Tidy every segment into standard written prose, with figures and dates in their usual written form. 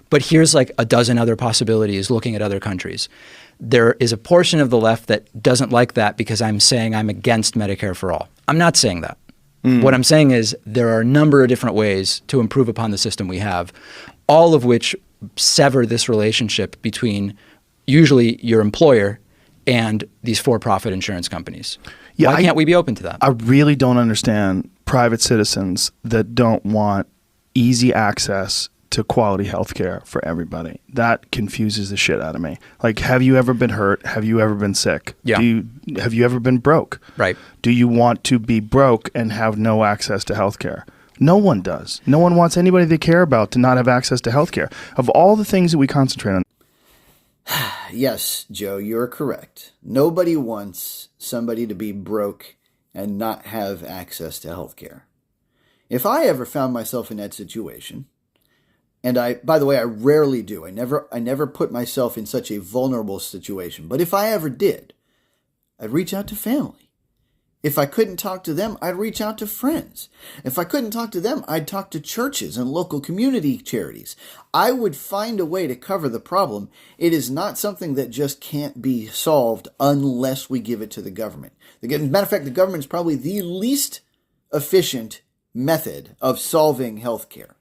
But here's like a dozen other possibilities looking at other countries. There is a portion of the left that doesn't like that because I'm saying I'm against Medicare for all. I'm not saying that. What I'm saying is there are a number of different ways to improve upon the system we have, all of which sever this relationship between usually your employer and these for-profit insurance companies. Why can't we be open to that? I really don't understand private citizens that don't want easy access to quality healthcare for everybody. That confuses the shit out of me. Like, have you ever been hurt? Have you ever been sick? Yeah. Have you ever been broke? Right. Do you want to be broke and have no access to healthcare? No one does. No one wants anybody they care about to not have access to healthcare. Of all the things that we concentrate on. Yes, Joe, you're correct. Nobody wants somebody to be broke and not have access to healthcare. If I ever found myself in that situation, and by the way, I rarely do. I never put myself in such a vulnerable situation. But if I ever did, I'd reach out to family. If I couldn't talk to them, I'd reach out to friends. If I couldn't talk to them, I'd talk to churches and local community charities. I would find a way to cover the problem. It is not something that just can't be solved unless we give it to the government. Matter of fact, the government is probably the least efficient method of solving healthcare.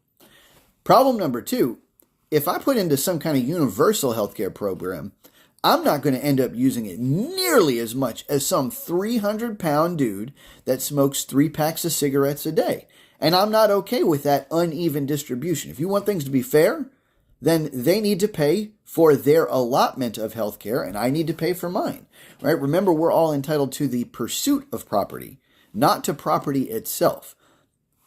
Problem number two, if I put into some kind of universal healthcare program, I'm not going to end up using it nearly as much as some 300-pound dude that smokes 3 packs of cigarettes a day. And I'm not okay with that uneven distribution. If you want things to be fair, then they need to pay for their allotment of healthcare, and I need to pay for mine. Right? Remember, we're all entitled to the pursuit of property, not to property itself.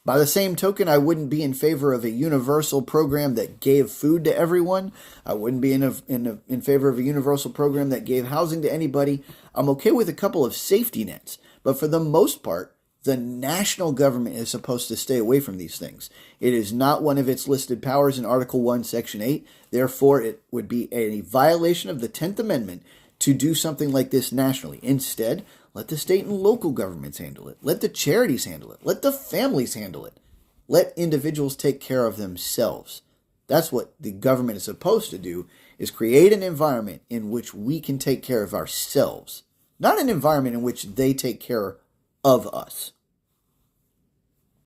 By the same token, I wouldn't be in favor of a universal program that gave food to everyone. I wouldn't be in favor of a universal program that gave housing to anybody. I'm okay with a couple of safety nets. But for the most part, the national government is supposed to stay away from these things. It is not one of its listed powers in Article 1, Section 8. Therefore, it would be a violation of the 10th Amendment to do something like this nationally. Instead, let the state and local governments handle it. Let the charities handle it. Let the families handle it. Let individuals take care of themselves. That's what the government is supposed to do, is create an environment in which we can take care of ourselves, not an environment in which they take care of us.